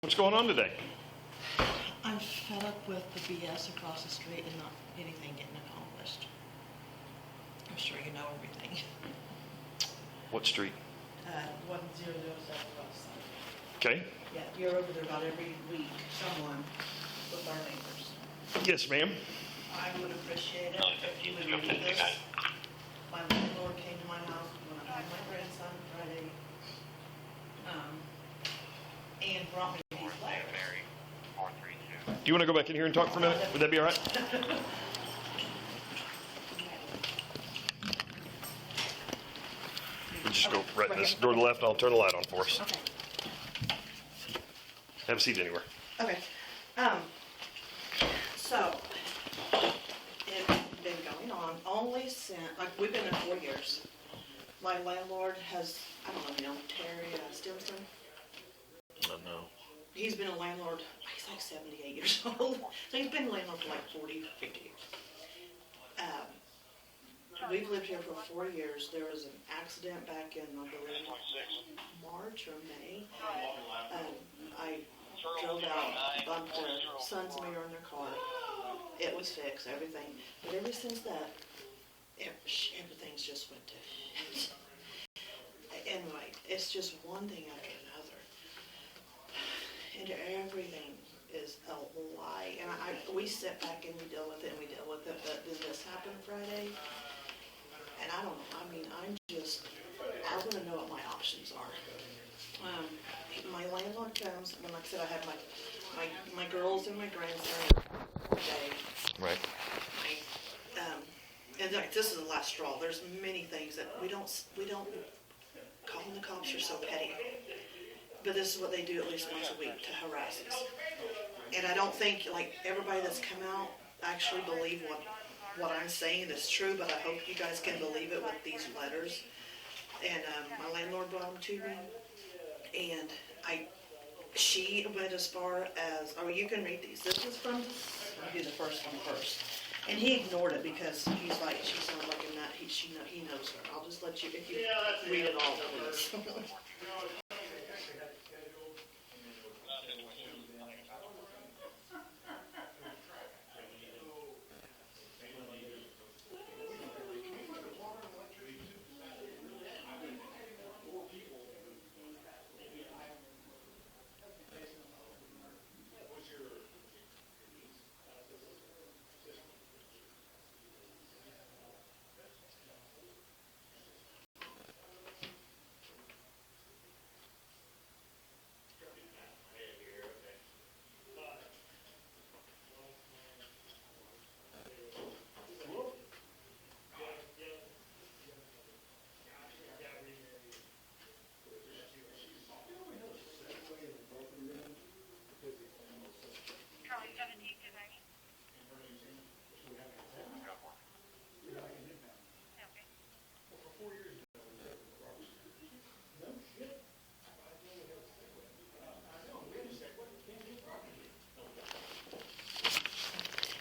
What's going on today? I'm fed up with the BS across the street and not anything getting accomplished. I'm sure you know everything. What street? 1007 West. Okay. Yeah, you're over there about every week, someone with our neighbors. Yes, ma'am. I would appreciate it if you would read this. My landlord came to my house when I had my grandson Friday, and brought me these letters. Do you want to go back in here and talk for a minute? Would that be all right? We'll just go right in this door to the left. I'll turn the light on for us. Okay. Have a seat anywhere. Okay. So, it's been going on only since, like, we've been there 4 years. My landlord has, I don't know, you know, Terry Stimson. I don't know. He's been a landlord, he's like 78 years old. So he's been a landlord for like 40, 50 years. We've lived here for 4 years. There was an accident back in, I believe, March or May. I drove out, bumped their son's mirror in their car. It was fixed, everything. But ever since that, everything's just went to shit. Anyway, it's just one thing after another. And everything is a lie. And we sit back and we deal with it and we deal with it. But did this happen Friday? And I don't know. I mean, I want to know what my options are. My landlord comes, when, like I said, I have my girls and my grandson today. Right. And like, this is the last straw. There's many things that we don't calling the cops are so petty. But this is what they do at least once a week to harass us. And I don't think like everybody that's come out actually believe what I'm saying is true, but I hope you guys can believe it with these letters. And my landlord brought them to me, and she went as far as, you can read these. This is from, I'll do the first one first. And he ignored it because he's like, she's not like in that, he knows her. I'll just let you, if you read it all, please.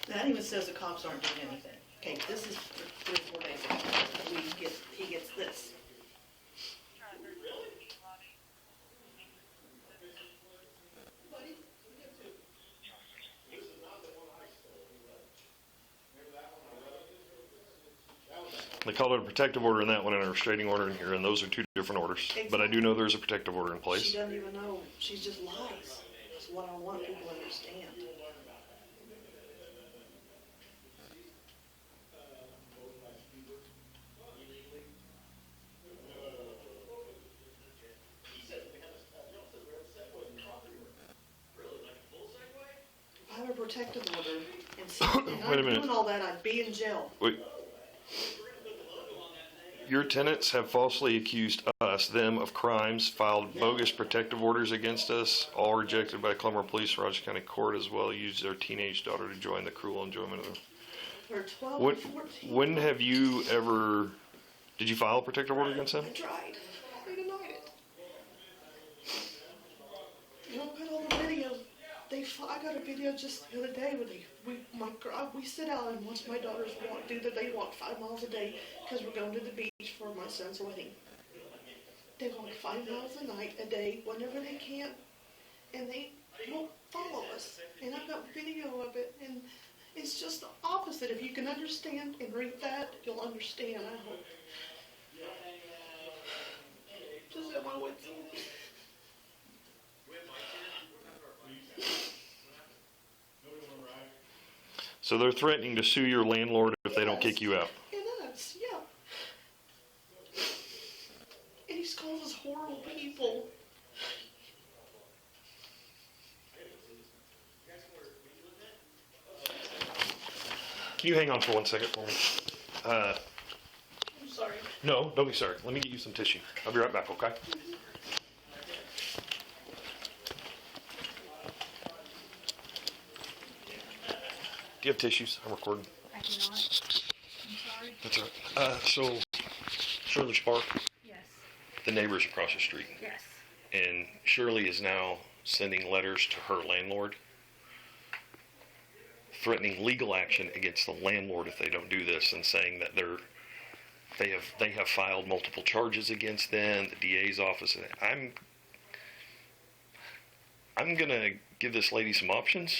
That even says the cops aren't doing anything. Okay, this is 3 or 4 days ago. He gets this. They call it a protective order in that one and a restraining order in here, and those are two different orders. Exactly. But I do know there's a protective order in place. She doesn't even know. She just lies. That's what I want people to understand. If I have a protective order and I'm doing all that, I'd be in jail. Wait. Your tenants have falsely accused them of crimes, filed bogus protective orders against us, all rejected by Claremorepolice, Rogers County Court, as well used their teenage daughter to join the cruel enjoyment of them. For 12 or 14. When have you ever, did you file a protective order against them? I tried. They denied it. You know, I got all the videos. I got a video just the other day where we sit out and watch my daughters walk. They walk 5 miles a day because we're going to the beach for my son's wedding. They walk 5 miles a day whenever they can, and they won't follow us. And I've got video of it, and it's just the opposite. If you can understand and read that, you'll understand, I hope. Just at my wit's end. So they're threatening to sue your landlord if they don't kick you out. And us, yeah. And he's called us horrible people. Can you hang on for 1 second for me? I'm sorry. No, don't be sorry. Let me get you some tissue. I'll be right back, okay? Do you have tissues? I'm recording. I do not. I'm sorry. That's all right. So, Shirley Spark, Yes. the neighbors across the street. Yes. And Shirley is now sending letters to her landlord, threatening legal action against the landlord if they don't do this, and saying that they have filed multiple charges against them, the DA's office. I'm gonna give this lady some options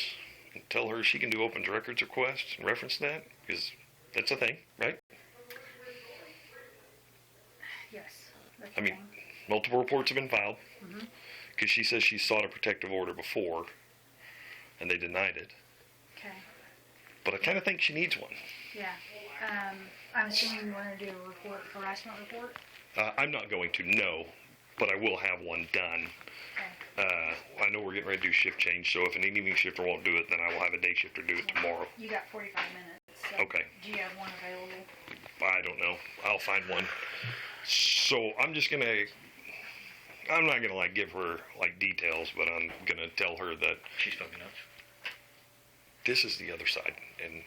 and tell her she can do open records request and reference that, because that's a thing, right? Yes. That's I mean, fine. multiple reports have been filed, Mhm. because she says she sought a protective order before, and they denied it. Okay. But I kind of think she needs one. Yeah. I'm assuming you want to do a report, harassment report. I'm not going to, no, but I will have one done. Okay. I know we're getting ready to do shift change, so if an evening shifter won't do it, then I will have a day shifter do it tomorrow. You got 45 minutes. So Okay. Do you have one available? I don't know. I'll find one. So I'm not gonna like give her like details, but I'm gonna tell her that She's fucking nuts. this is the other side, and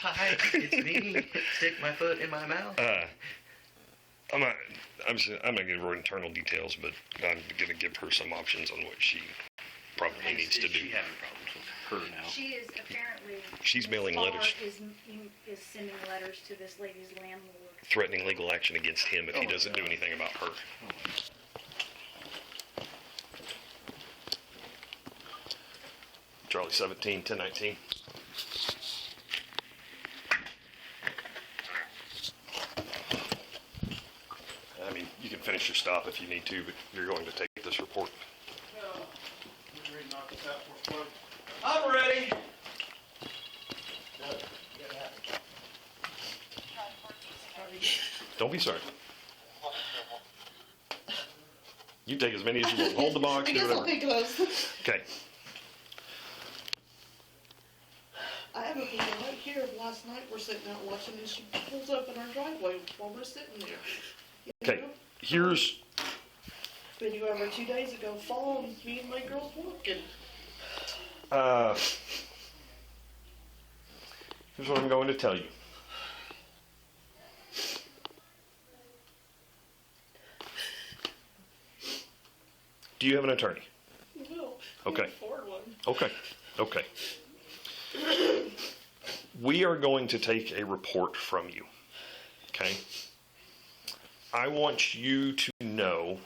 Hi, it's me. Stick my foot in my mouth. I'm not gonna give her internal details, but I'm gonna give her some options on what she probably needs to Is she do. having problems with her now? She is apparently. She's mailing Ballard letters. Is sending letters to this lady's landlord. Threatening legal action against him if he doesn't do anything about her. Charlie 17, 1019. I mean, you can finish your stop if you need to, but you're going to take this report. I'm ready. Don't be sorry. You take as many as you want. Hold the box, I do guess I'll whatever. take those. Okay. I have a video right here of last night. We're sitting out watching, and she pulls up in our driveway while we're sitting there. You Okay. know? Here's Video over 2 days ago, following me and my girls walking. here's what I'm going to tell you. Do you have an attorney? No. Okay. Can't afford one. Okay. Okay. We are going to take a report from you. Okay? I want you to know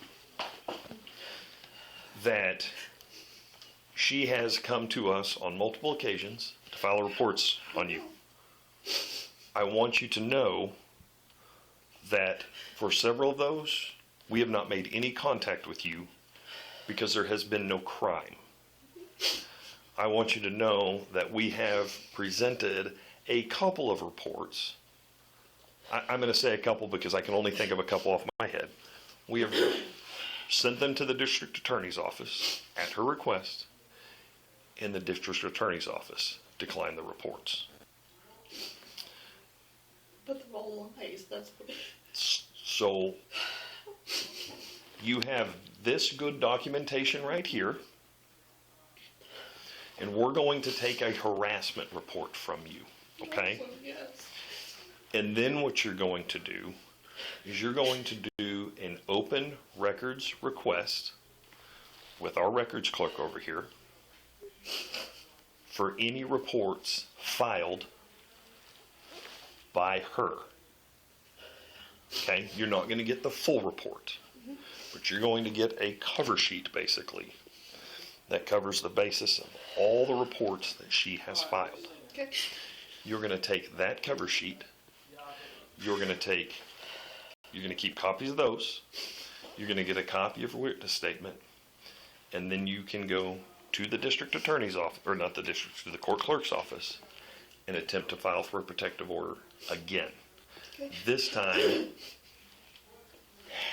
that she has come to us on multiple occasions to file reports on you. I want you to know that for several of those, we have not made any contact with you because there has been no crime. I want you to know that we have presented a couple of reports. I'm going to say a couple because I can only think of a couple off my head. We have sent them to the district attorney's office at her request, and the district attorney's office declined the reports. But they're all lies. That's what. So you have this good documentation right here, and we're going to take a harassment report from you, okay? Awesome, yes. And then what you're going to do is you're going to do an open records request with our records clerk over here for any reports filed by her. Okay, you're not going to get the full report, but you're going to get a cover sheet basically that covers the basis of all the reports that she has filed. Okay. You're going to take that cover sheet, you're going to keep copies of those, you're going to get a copy of her witness statement, and then you can go to the district attorney's office, or not the district, to the court clerk's office, and attempt to file for a protective order again. Okay. This time,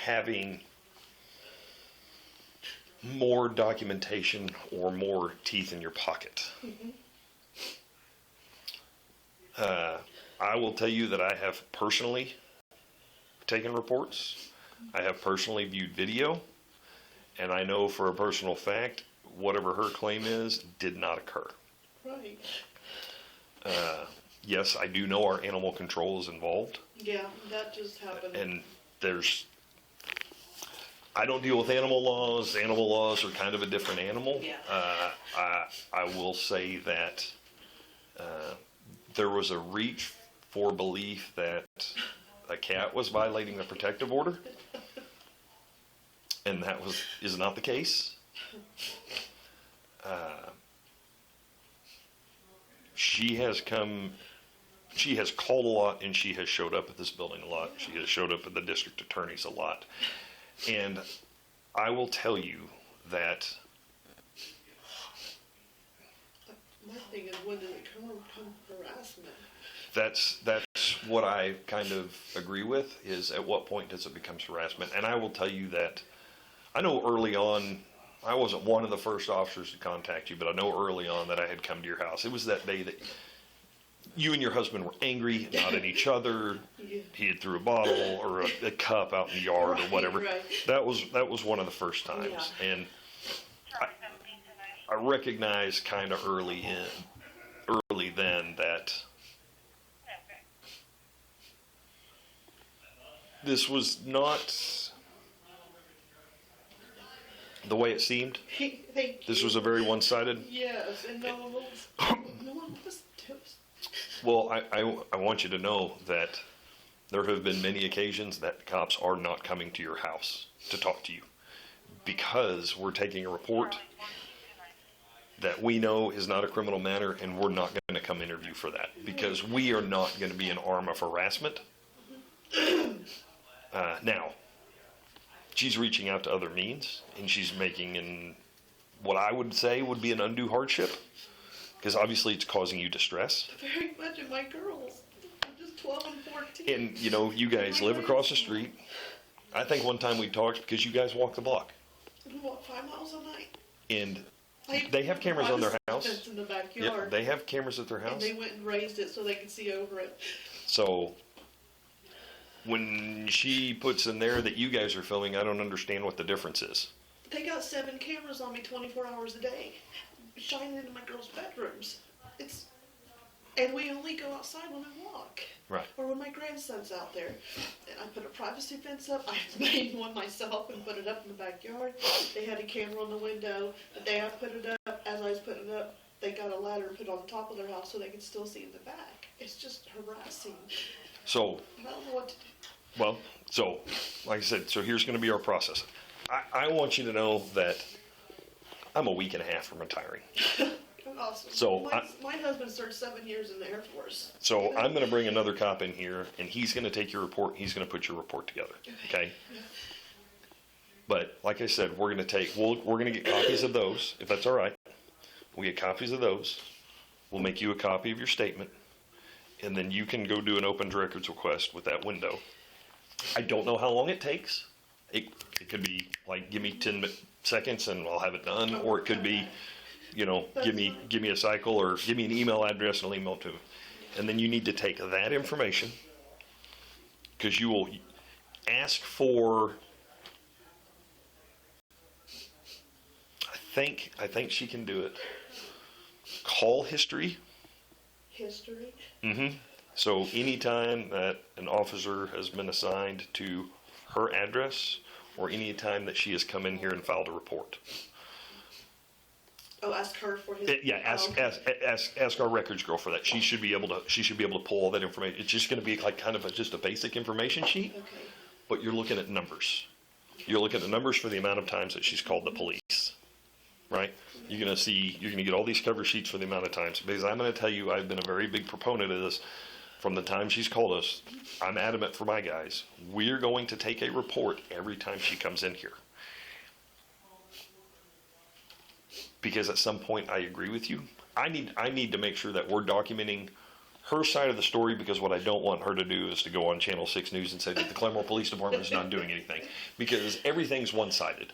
having more documentation or more teeth in your pocket. I will tell you that I have personally taken reports. I have personally viewed video, and I know for a personal fact, whatever her claim is, did not occur. Right. Yes, I do know our animal control is involved, Yeah, that just happened. and I don't deal with animal laws. Animal laws are kind of a different animal. Yeah. I will say that there was a reach for belief that a cat was violating the protective order, and that is not the case. She has called a lot, and she has showed up at this building a lot. She has showed up at the district attorney's a lot. And I will tell you that My thing is, when did it come harassment? that's what I kind of agree with, is at what point does it become harassment? And I will tell you that I know early on, I wasn't one of the first officers to contact you, but I know early on that I had come to your house. It was that day that you and your husband were angry, not at each other. Yeah. He had threw a bottle or a cup out in the yard or whatever. Right. That was one of the first times. Yeah. And I recognized kind of early then that this was not the way it seemed. Thank This you. was a very one-sided. Yes, and no one was. Well, I want you to know that there have been many occasions that cops are not coming to your house to talk to you because we're taking a report that we know is not a criminal matter, and we're not going to come interview for that because we are not going to be an arm of harassment. Now, she's reaching out to other means, and she's making what I would say would be an undue hardship, because obviously it's causing you distress. Very much of my girls. I'm just 12 and 14. And, you guys live across the street. I think one time we talked because you guys walk the block. We walk 5 miles a night. And they have cameras on their house. Fence in the Yeah, backyard. they have cameras at their And house. they went and raised it so they could see over it. So when she puts in there that you guys are filming, I don't understand what the difference is. They got 7 cameras on me 24 hours a day, shining into my girls' bedrooms. And we only go outside when I walk. Right. Or when my grandson's out there. And I put a privacy fence up. I made one myself and put it up in the backyard. They had a camera on the window. The day I put it up, as I was putting it up, they got a ladder and put it on the top of their house so they could still see in the back. It's just harassing. So, I don't know what to do. well, so, like I said, so here's going to be our process. I want you to know that I'm a week and a half from retiring. Awesome. So, my husband served 7 years in the Air Force. So I'm going to bring another cop in here, and he's going to take your report, and he's going to put your report together, okay? But like I said, we're going to get copies of those, if that's all right. We'll get copies of those. We'll make you a copy of your statement, and then you can go do an open records request with that window. I don't know how long it takes. It could be like, give me 10 seconds and I'll have it done, or it could be, give me a cycle, or give me an email address and I'll email it to him. And then you need to take that information, because you will ask for, I think she can do it, call history. History? Mm-hmm. So anytime that an officer has been assigned to her address, or any time that she has come in here and filed a report. Oh, ask her for his. Yeah, ask, Oh, okay. ask our records girl for that. She should be able to pull all that information. It's just going to be like kind of just a basic information sheet, Okay. but you're looking at numbers. You're looking at numbers for the amount of times that she's called the police, right? You're going to get all these cover sheets for the amount of times, because I'm going to tell you, I've been a very big proponent of this from the time she's called us. I'm adamant for my guys. We're going to take a report every time she comes in here. Because at some point, I agree with you. I need to make sure that we're documenting her side of the story, because what I don't want her to do is to go on Channel 6 News and say that the Claremore Police Department is not doing anything, because everything's one-sided.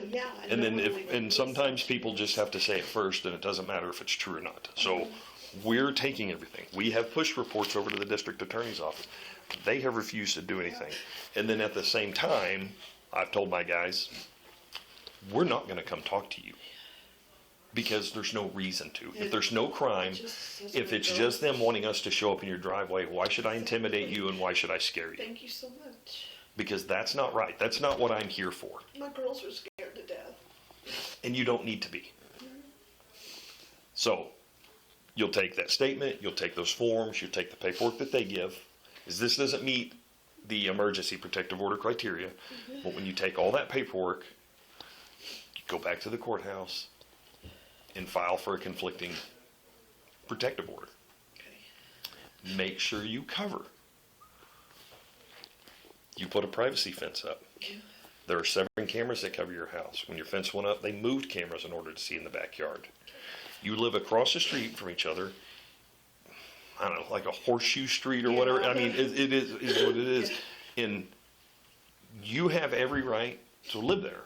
Yeah. And then normally sometimes people just have to say it first, and it doesn't matter if it's true or not. So we're taking everything. We have pushed reports over to the district attorney's office. They have refused to do anything. And then at the same time, I've told my guys, we're not going to come talk to you, because there's no reason to. If there's no crime, if it's just them wanting us to show up in your driveway, why should I intimidate you and why should I scare you? Thank you so much. Because that's not right. That's not what I'm here for. My girls are scared to death. And you don't need to be. So you'll take that statement, you'll take those forms, you'll take the paperwork that they give. Is this doesn't meet the emergency protective order criteria, but when you take all that paperwork, you go back to the courthouse and file for a conflicting protective order. Okay. Make sure you cover. You put a privacy fence up. Yeah. There are 7 cameras that cover your house. When your fence went up, they moved cameras in order to see in the backyard. You live across the street from each other. I don't know, like a horseshoe street or whatever. I mean, it is what it is. And you have every right to live there.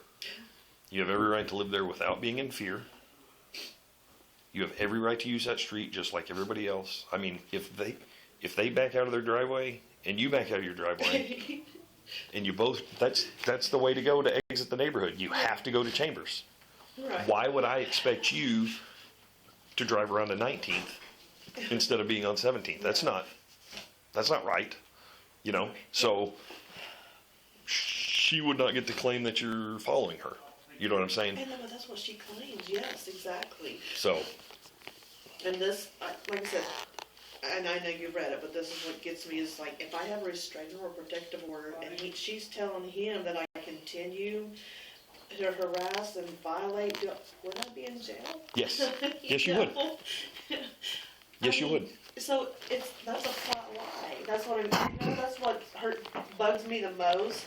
You have every right to live there without being in fear. You have every right to use that street just like everybody else. I mean, if they back out of their driveway and you back out of your driveway, and you both, that's the way to go to exit the neighborhood. You have to go to Chambers. Right. Why would I expect you to drive around the 19th instead of being on 17th? That's not right. You know, so she would not get to claim that you're following her. You know what I'm saying? I know, but that's what she claims. Yes, exactly. So, And this, like I said, and I know you read it, but this is what gets me is like, if I have a restraining or protective order, and she's telling him that I continue to harass and violate, would I be in jail? yes. Yes, you would. know? Yes, you would. So that's a flat lie. That's what that's what bugs me the most.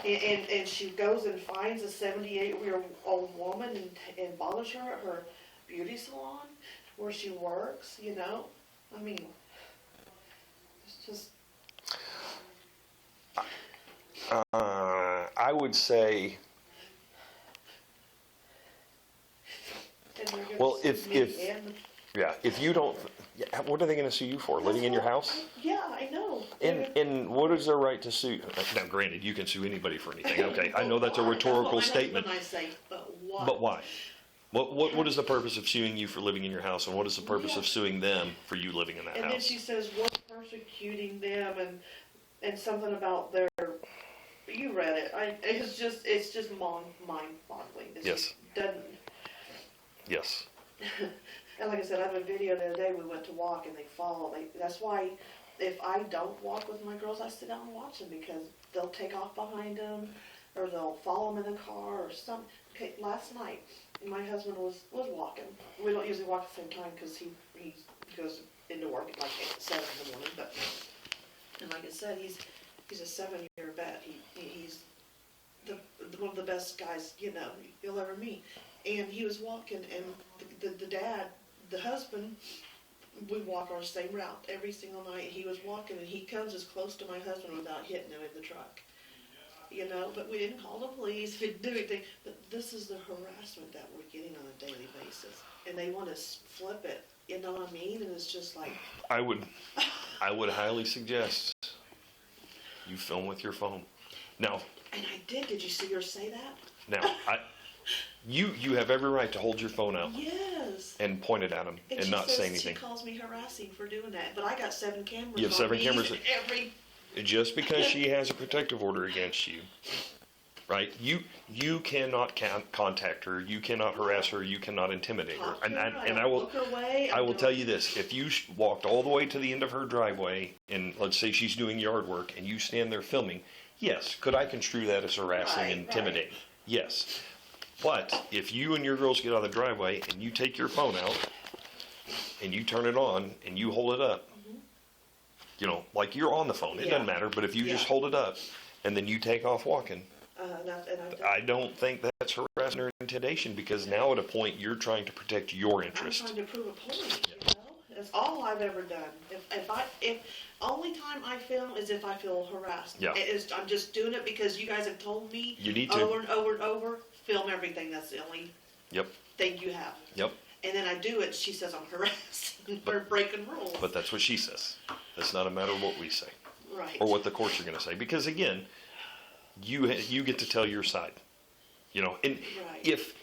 And she goes and finds a 78-year-old woman and bothers her at her beauty salon where she works. You know, I mean, it's just. I would say, And they're gonna well, sue if me and- yeah, if you don't, yeah, what are they going to sue you for? Living in your house? Yeah, I know. And what is their right to sue? Now, granted, you can sue anybody for anything. Okay, I know that's a rhetorical statement. When I say, but why? But why? What is the purpose of suing you for living in your house, and what is the purpose of suing them for you living in that And then house? she says we're persecuting them and something about their. You read it. It's just mind-boggling. It Yes. just doesn't. Yes. And like I said, I have a video the other day. We went to walk and they follow. That's why if I don't walk with my girls, I sit down and watch them because they'll take off behind them or they'll follow them in the car or something. Okay, last night my husband was walking. We don't usually walk at the same time because he goes into work at like 7 in the morning. But and like I said, he's a 7-year vet. He's one of the best guys you'll ever meet. And he was walking, and the dad, the husband, we walk our same route every single night. He was walking, and he comes as close to my husband without hitting him in the truck. But we didn't call the police, we didn't do anything. But this is the harassment that we're getting on a daily basis. And they want to flip it, you know what I mean? And it's just like... I would highly suggest you film with your phone. Now... And I did you see her say that? Now, you have every right to hold your phone out. Yes. And point it at them and she not says say anything. She calls me harassing for doing that, but I got 7 cameras. You have 7 on me cameras. every. Just because she has a protective order against you right? You cannot contact her, you cannot harass her, you cannot intimidate her. Talk to her, And I will look her way, I will tell you this: if you walked all the way to the end of her driveway, and let's say she's doing yard work, and you stand there filming, yes, could I construe that as harassing and intimidating? Yes. But if you and your girls get out of the driveway and you take your phone out and you turn it on and you hold it up, you know, like you're on the phone, it doesn't matter, but if you just hold it up and then you take off walking, I don't think that's harassment or intimidation, because now at a point you're trying to protect your interest. I'm trying to prove a point, you know? That's all I've ever done. If only time I film is if I feel harassed. Yeah. I'm just doing it because you guys have told me You need to. over and over and over, film everything. That's the only thing you have. Yep. And then I do it, she says I'm harassing or breaking rules. But that's what she says. It's not a matter of what we say Right. or what the courts are going to say, because again, you get to tell your side, you know. And Right. if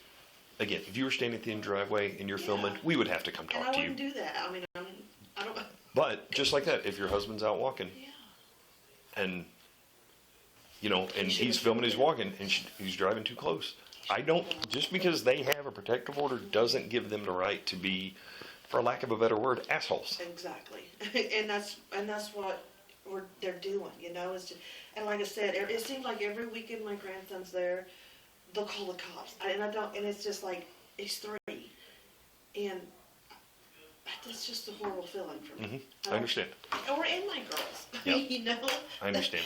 you were standing at the end driveway and you're filming, we would have to come And talk I to you. wouldn't do that. I mean, I don't. But just like that, if your husband's out walking and, you know, and he's filming, he's walking, and he's driving too close, just because they have a protective order doesn't give them the right to be, for lack of a better word, assholes. Exactly. and that's what they're doing, you know. It's just, and like I said, it seems like every weekend my grandson's there, they'll call the cops, and it's just like, he's 3, and it's just a horrible feeling for me. I understand. Or in my girls, Yep. you know. I understand.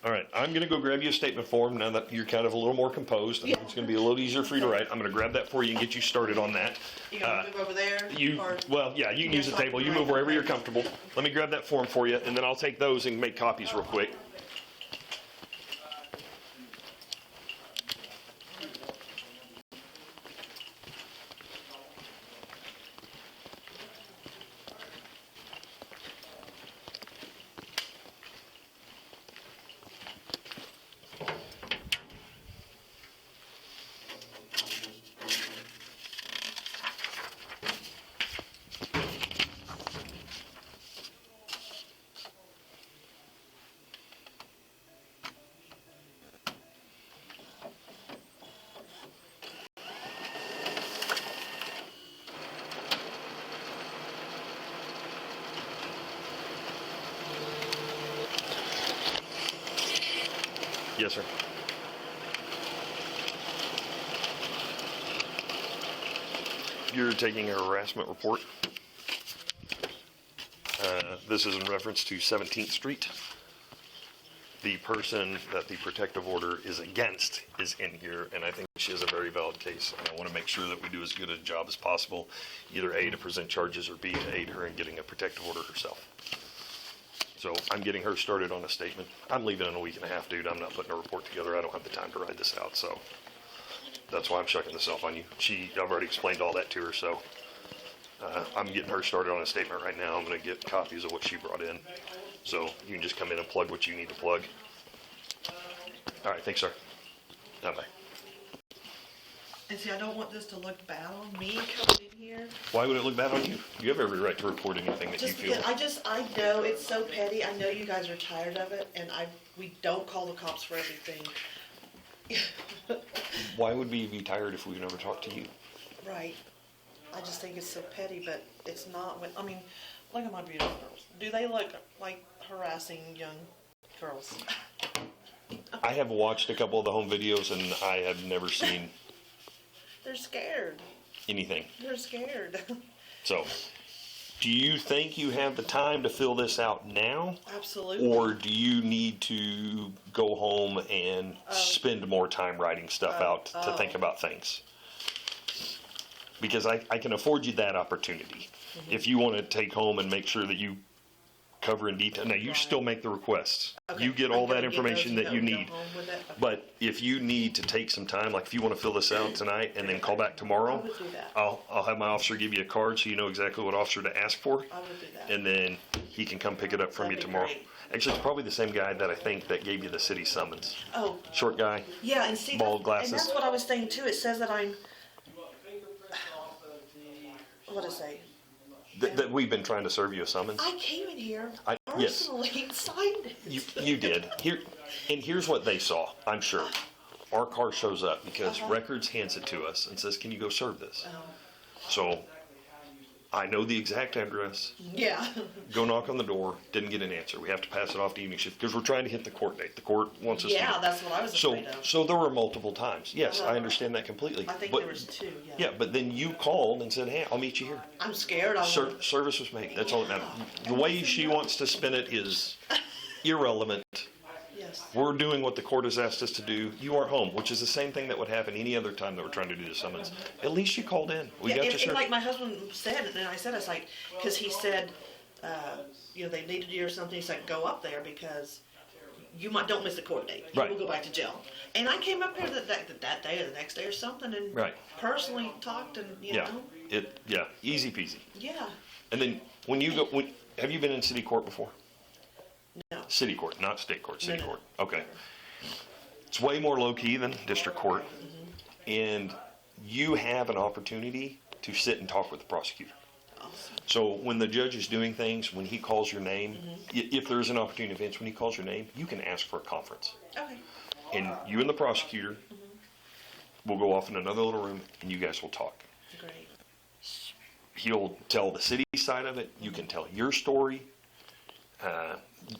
All right, I'm going to go grab you a statement form now that you're kind of a little more composed. I think it's going to be a little easier for you to write. I'm going to grab that for you and get you started on that. You gonna move over there? Well, yeah, you can use the table. You move wherever you're comfortable. Let me grab that form for you, and then I'll take those and make copies real quick. Yes, sir. You're taking a harassment report. This is in reference to 17th Street. The person that the protective order is against is in here, and I think she has a very valid case. And I want to make sure that we do as good a job as possible, either A, to present charges, or B, to aid her in getting a protective order herself. So I'm getting her started on a statement. I'm leaving in a week and a half, dude. I'm not putting a report together. I don't have the time to write this out, so that's why I'm shucking this off on you. I've already explained all that to her, so I'm getting her started on a statement right now. I'm going to get copies of what she brought in, so you can just come in and plug what you need to plug. All right, thanks, sir. Bye-bye. And see, I don't want this to look bad on me coming in here. Why would it look bad on you? You have every right to report anything that you Just feel. because I know it's so petty. I know you guys are tired of it, and we don't call the cops for everything. Why would we be tired if we never talked to you? Right. I just think it's so petty, but it's not. I mean, look at my beautiful girls. Do they look like harassing young girls? I have watched a couple of the home videos, and I have never seen They're scared. anything. They're scared. So, do you think you have the time to fill this out now? Absolutely. Or do you need to go home and spend more time writing stuff out to think about things? Because I can afford you that opportunity. If you want to take home and make sure that you cover in detail. Now, you still make the requests. Okay. You get all that information that you need. Go home with it. Okay. But if you need to take some time, like if you want to fill this out tonight and then call back tomorrow, I would do that. I'll have my officer give you a card so you know exactly what officer to ask for. I would do that. And then he can come pick it up from That'd you be tomorrow. great. Actually, it's probably the same guy that I think that gave you the city summons. Oh, Short guy. yeah, and see, Bald glasses. and that's what I was saying too. It says that I'm. What does it say? That we've been trying to serve you a summons. I came in here Yeah, personally signed it. You did. Here's what they saw, I'm sure. Our car shows up because Records hands it to us and says, can you go serve this? So I know the exact address. Yeah. Go knock on the door. Didn't get an answer. We have to pass it off to evening shift because we're trying to hit the court date. The court wants us to. Yeah, that's what I was afraid of. So there were multiple times. Yes, I understand that completely. I think but, there was 2, yeah. Yeah, but then you called and said, hey, I'll meet you here. I'm scared. Service was made. That's all that matters. The way she wants to spin it is irrelevant. Yes. We're doing what the court has asked us to do. You are home, which is the same thing that would happen any other time that we're trying to do the summons. At least you called in. We got to serve. Like my husband said, and I said, it's like, because he said, they needed you or something. He's like, go up there because you don't miss the court date. You will go back to jail. And I came up here that day or the next day or something, and personally talked, and you know. Easy peasy. Yeah. And then when you go, have you been in city court before? No. City court, not state court, city No. court. Okay. It's way more low-key than district court. And you have an opportunity to sit and talk with the prosecutor. Awesome. So when the judge is doing things, when he calls your name, if there's an opportunity event, when he calls your name, you can ask for a conference. Okay. And you and the prosecutor will go off in another little room, and you guys will talk. Great. He'll tell the city side of it. You can tell your story.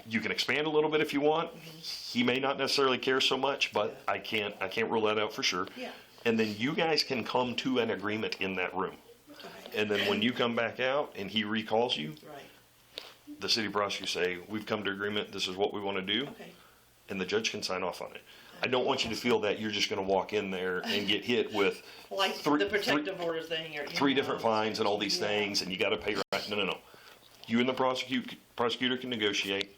You can expand a little bit if you want. He may not necessarily care so much, but I can't rule that out for sure. Yeah. And then you guys can come to an agreement in that room. Okay. And then when you come back out and he recalls you, Right. the city prosecutor say, we've come to agreement, this is what we want to do, Okay. and the judge can sign off on it. I don't want you to feel that you're just going to walk in there and get hit with Like the protective order thing. Or, three different fines and all these things, and you got to pay right. No. You and the prosecutor can negotiate.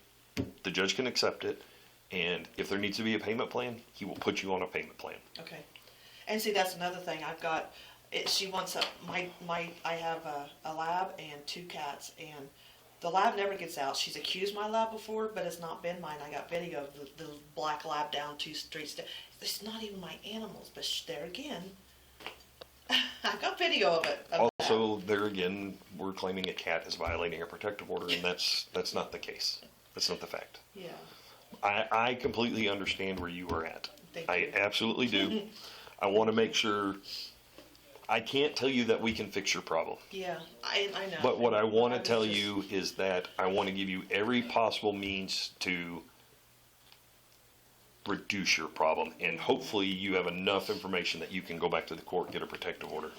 The judge can accept it, and if there needs to be a payment plan, he will put you on a payment plan. Okay. And see, that's another thing. I've got. She wants I have a lab and 2 cats, and the lab never gets out. She's accused my lab before, but it's not been mine. I got video of the black lab down 2 streets. It's not even my animals, but there again, I've got video of it. Also, there again, we're claiming a cat is violating a protective order, and that's not the case. That's not the fact. Yeah. I completely understand where you are at. Thank I you. absolutely do. I want to make sure. I can't tell you that we can fix your problem. Yeah, I know. But what I want to tell you is that I want to give you every possible means to reduce your problem, and hopefully you have enough information that you can go back to the court and get a protective order.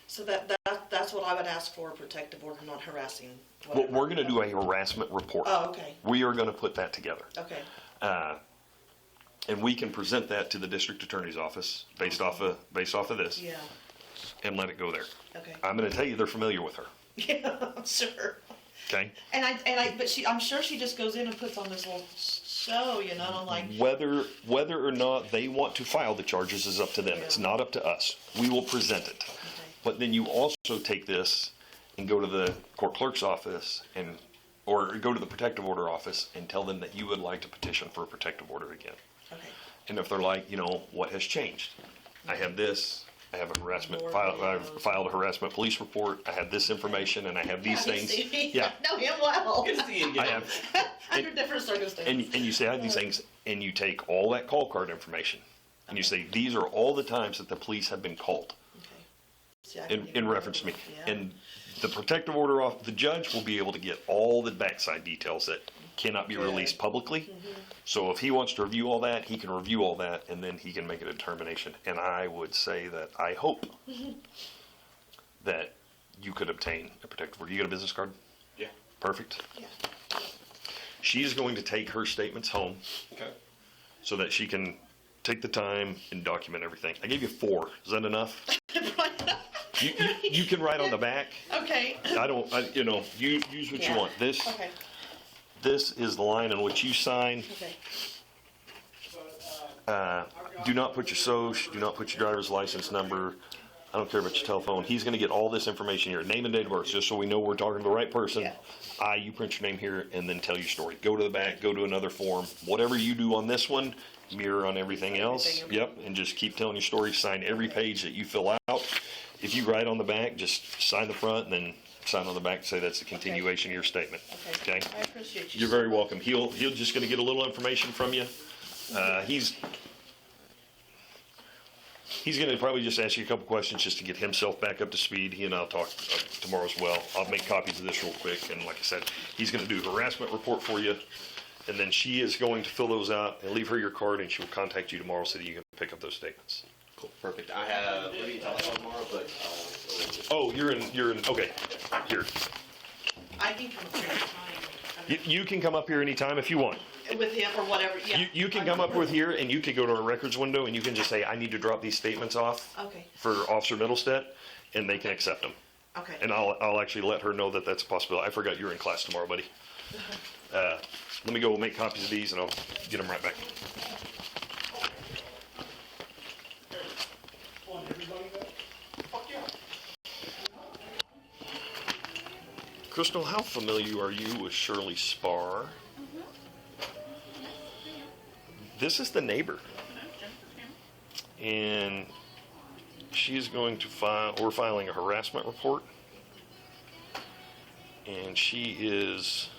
So that's what I would ask for, a protective order, not harassing. Well, we're going to do a harassment report. Oh, okay. We are going to put that together. Okay. And we can present that to the district attorney's office based off of this, Yeah. and let it go there. Okay. I'm going to tell you they're familiar with her. Yeah, sure. Okay. But I'm sure she just goes in and puts on this little show, you know, like. Whether or not they want to file the charges is up to them. Yeah. It's not up to us. We will present it. Okay. But then you also take this and go to the court clerk's office or go to the protective order office and tell them that you would like to petition for a protective order again. Okay. And if they're like, what has changed? I have this. I have a harassment I've filed a harassment police report. I have this information and I have these things. Yeah. Know him well. I have. Under different circumstances. And you say I have these things, and you take all that call card information, and you say these are all the times that the police have been called. See, In reference to me. Yeah. And the protective order the judge will be able to get all the backside details that cannot be released publicly. So if he wants to review all that, he can review all that, and then he can make a determination. And I would say that I hope that you could obtain a protective order. You got a business card? Yeah. Perfect. Yeah. She's going to take her statements home Okay. so that she can take the time and document everything. I gave you 4. Is that enough? You can write on the back. Okay. You use what you want. Okay. This is the line in which you sign. Okay. Do not put your social, do not put your driver's license number. I don't care about your telephone. He's going to get all this information here, name and date of birth, just so we know we're talking to the right person. Yeah. You print your name here and then tell your story. Go to the back, go to another form. Whatever you do on this one, mirror on everything else. Yep, and just keep telling your story. Sign every page that you fill out. If you write on the back, just sign the front and then sign on the back to say that's a continuation of your statement. Okay? I appreciate you. You're very welcome. He'll just gonna get a little information from you. He's gonna probably just ask you a couple questions just to get himself back up to speed. He and I'll talk tomorrow as well. I'll make copies of this real quick, and like I said, he's gonna do a harassment report for you, and then she is going to fill those out and leave her your card, and she will contact you tomorrow so that you can pick up those statements. Cool, perfect. I have Libby telephone tomorrow, but Oh, you're in, okay, here. I can come up here anytime. You can come up here anytime if you want. With him or whatever, yeah. You can come up with here, and you can go to our records window, and you can just say, I need to drop these statements off Okay, for Officer Middlestead, and they can accept them. okay. And I'll actually let her know that that's a possibility. I forgot you're in class tomorrow, buddy. Let me go make copies of these, and I'll get them right back. Crystal, how familiar are you with Shirley Spar? This is the neighbor. And she is going to we're filing a harassment report. And she is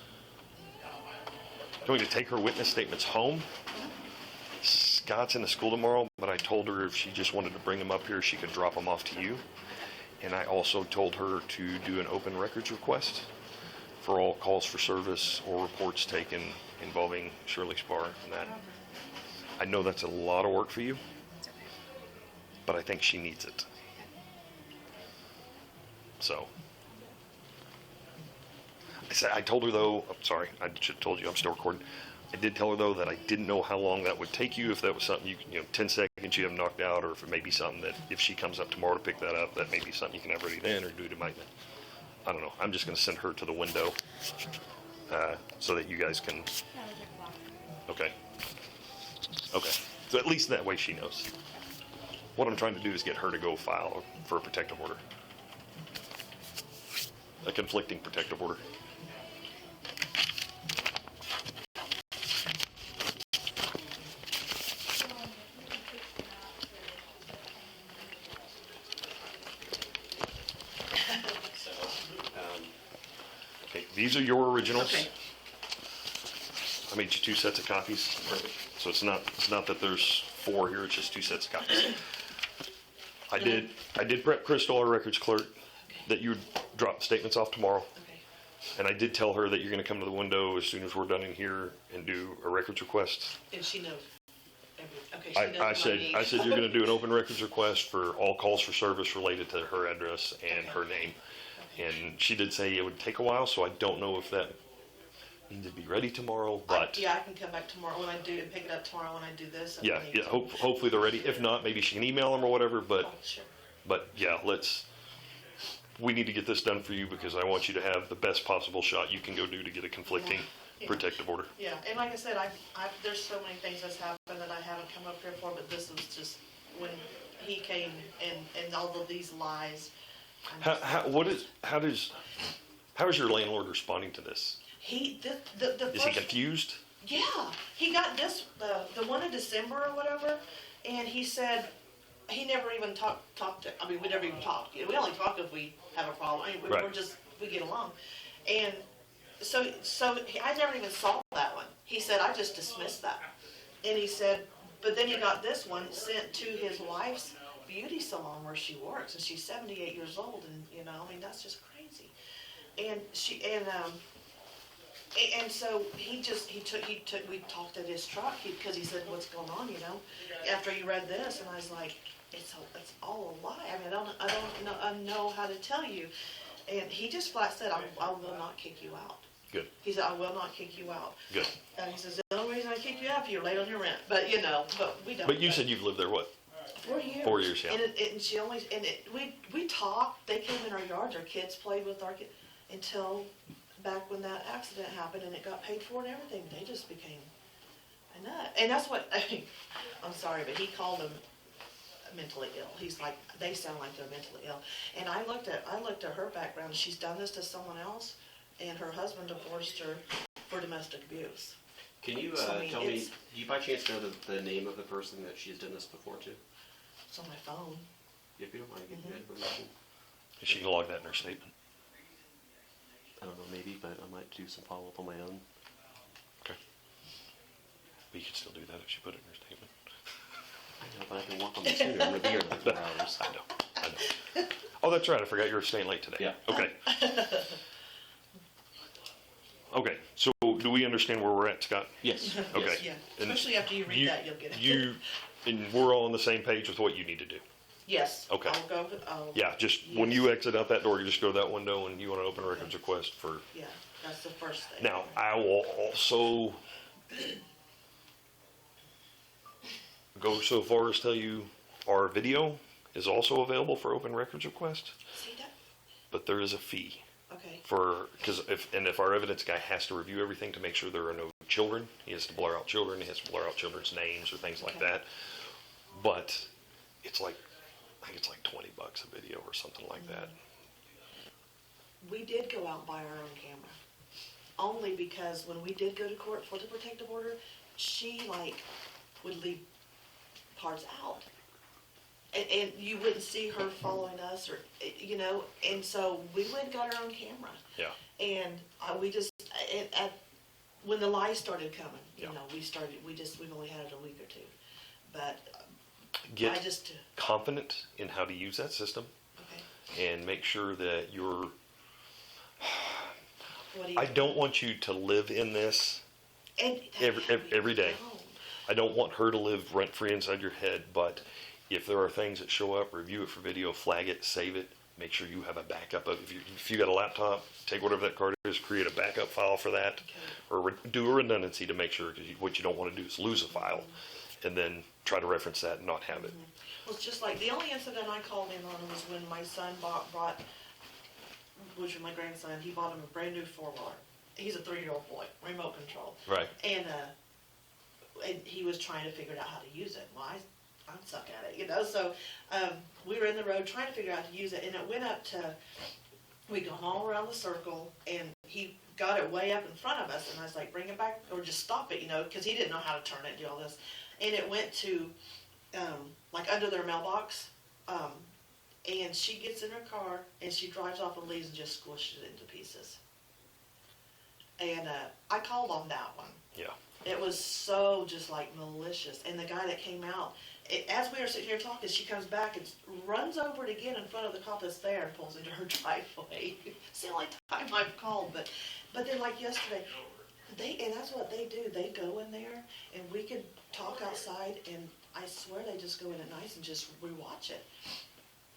going to take her witness statements home. Scott's in the school tomorrow, but I told her if she just wanted to bring them up here, she could drop them off to you. And I also told her to do an open records request for all calls for service or reports taken involving Shirley Spar and that. I know that's a lot of work for you, but I think she needs it. So, I told her though, I'm sorry, I should have told you, I'm still recording. I did tell her though that I didn't know how long that would take you, if that was something you 10 seconds you have knocked out, or if it may be something that if she comes up tomorrow to pick that up, that may be something you can have ready then or do tonight. I don't know. I'm just going to send her to the window so that you guys can. Okay. Okay. So at least that way she knows. What I'm trying to do is get her to go file for a protective order. A conflicting protective order. Okay, these are your originals. Okay. I made you 2 sets of copies. So it's not that there's 4 here, it's just 2 sets of copies. I did prep Crystal, our records clerk, that you would drop statements off tomorrow. Okay. And I did tell her that you're gonna come to the window as soon as we're done in here and do a records request. And she knows. Okay, she knows I what said need. you're gonna do an open records request for all calls for service related to her address and her name. And she did say it would take a while, so I don't know if that means it'd be ready tomorrow, but. Yeah, I can come back tomorrow when I do, and pick it up tomorrow when I do this. Yeah, hopefully they're ready. If not, maybe she can email them or whatever, Oh, sure. but yeah, we need to get this done for you because I want you to have the best possible shot you can go do to get a conflicting Yeah. protective order. Yeah, and like I said, there's so many things that's happened that I haven't come up here for, but this was just when he came and all of these lies. How is your landlord responding to this? The Is he confused? Yeah, he got this, the one in December or whatever, and he said, he never even talked to, I mean, we never even talked. We only talk if we have a problem. I mean, Right. we get along. And so I never even saw that one. He said, I just dismissed that. And he said, but then he got this one sent to his wife's beauty salon where she works, and she's 78 years old, and I mean, that's just crazy. And and so we talked at his truck because he said, what's going on, after he read this, and I was like, it's all a lie. I mean, I don't know how to tell you. And he just flat said, I will not kick you out. Good. He said, I will not kick you out. Good. And he says, the only reason I kick you out is you're late on your rent. But but we don't. But you said you've lived there what? 4 years. 4 years, yeah. And we talked. They came in our yards. Our kids played with our kids until back when that accident happened, and it got paid for and everything. They just became a nut. And that's what I'm sorry, but he called them mentally ill. He's like, they sound like they're mentally ill. And I looked at her background. She's done this to someone else, and her husband divorced her for domestic abuse. Can you So, I mean, tell me, do you by chance know the name of the person that she's done this before to? It's on my phone. If you don't mind giving me that information. She can log that in her statement. I don't know, maybe, but I might do some follow-up on my own. Okay. But you could still do that if she put it in her statement. I know, but I can work on this sooner. I'm gonna be here in like 4 hours. I know. Oh, that's right. I forgot you were staying late today. Yeah. Okay. Okay. So do we understand where we're at, Scott? Yes. Okay. Yeah, And especially after you read that, you'll get it. And we're all on the same page with what you need to do. Yes. Okay. I'll go with, Yeah, just when you exit out that door, you just go to that window and you want to open a records request for. Yeah, that's the first thing. Now, I will also go so far as tell you our video is also available for open records request, See that? but there is a fee Okay. for, because if our evidence guy has to review everything to make sure there are no children, he has to blur out children, he has to blur out children's names or things like Okay. that. But it's like, I think it's like $20 a video or something like that. We did go out and buy our own camera. Only because when we did go to court for the protective order, she would leave parts out. And you wouldn't see her following us or, and so we went and got our own camera. Yeah. And we just, when the lies started coming, Yeah. we've only had it a week or two. But Get I just, confident in how to use that system okay. and make sure that you're, What do you? I don't want you to live in this. And every day. No. I don't want her to live rent-free inside your head, but if there are things that show up, review it for video, flag it, save it, make sure you have a backup of, if you got a laptop, take whatever that card is, create a backup file for that, or do a redundancy to make sure, because what you don't want to do is lose a file, and then try to reference that and not have it. Well, it's just like, the only incident I called in on was when my son bought, which was my grandson, he bought him a brand new 4-wheeler. He's a 3-year-old boy, remote control. Right. And he was trying to figure out how to use it. Well, I suck at it, so we were in the road trying to figure out how to use it, and it went up to, we'd gone all around the circle, and he got it way up in front of us, and I was like, bring it back, or just stop it, because he didn't know how to turn it and do all this. And it went to, under their mailbox, and she gets in her car, and she drives off and leaves and just squishes it into pieces. And I called on that one. Yeah. It was so just malicious. And the guy that came out, as we were sitting here talking, she comes back and runs over it again in front of the cop that's there and pulls into her driveway. It's the only time I've called, but then yesterday, and that's what they do. They go in there, and we could talk outside, and I swear they just go in at night and just rewatch it.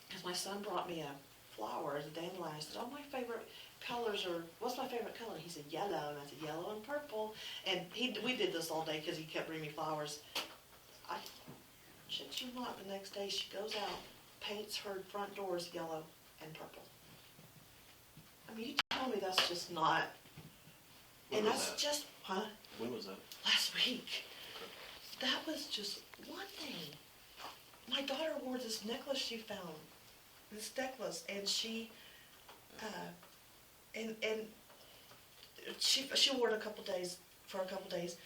Because my son brought me a flower as a dandelion. I said, my favorite colors are, what's my favorite color? He said, yellow. And I said, yellow and purple. And we did this all day because he kept bringing me flowers. I shit you not, the next day she goes out, paints her front doors yellow and purple. I mean, you tell me that's just not, When and was that's that? just, When was that? last week. That was just one thing. My daughter wore this necklace she found, and she, and she wore it for a couple days,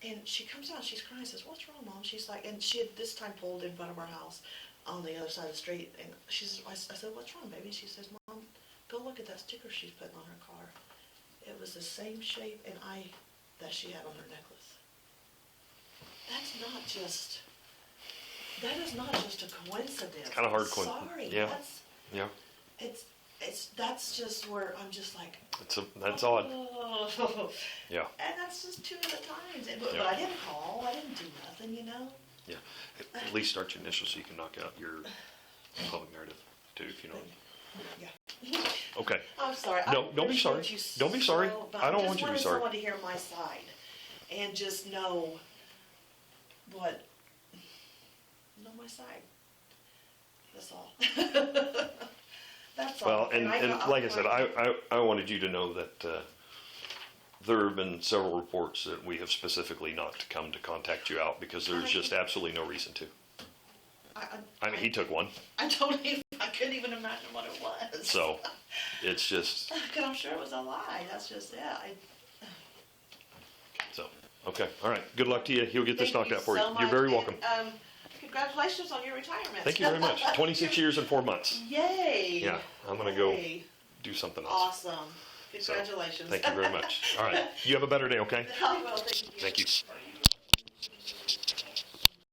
and she comes out, she's crying, says, "What's wrong, Mom?" She's like, and she had this time pulled in front of our house on the other side of the street, and she says, I said, "What's wrong, baby?" She says, "Mom, go look at that sticker she's putting on her car." It was the same shape and eye that she had on her necklace. That is not just a coincidence. It's kind of hard Sorry, Yeah. Yeah. That's just where I'm just like. That's odd. Oh. Yeah. And that's just two of the times. But Yeah. I didn't call. I didn't do nothing, Yeah. At least start your initials so you can knock out your public narrative too, if you know. Yeah. Okay. I'm sorry. No, I don't be sorry. appreciate you Don't be sorry. so- but I don't want just you to be wanted sorry. someone to hear my side and just know my side. That's all. That's all. Well, and like I said, I wanted you to know that there have been several reports that we have specifically not come to contact you out because there's just absolutely no reason to. I mean, he took one. I couldn't even imagine what it was. So, it's just. Because I'm sure it was a lie. That's just it. So, okay. All right. Good luck to you. He'll get this Thank knocked out for you. so You're very much, welcome. and, congratulations on your retirement. Thank you very much. 26 years and 4 months. Yay. Yeah. I'm going to go Yay. do something else. Awesome. So, Congratulations. thank you very much. All right. You have a better day, okay? I will, thank you. Thank you.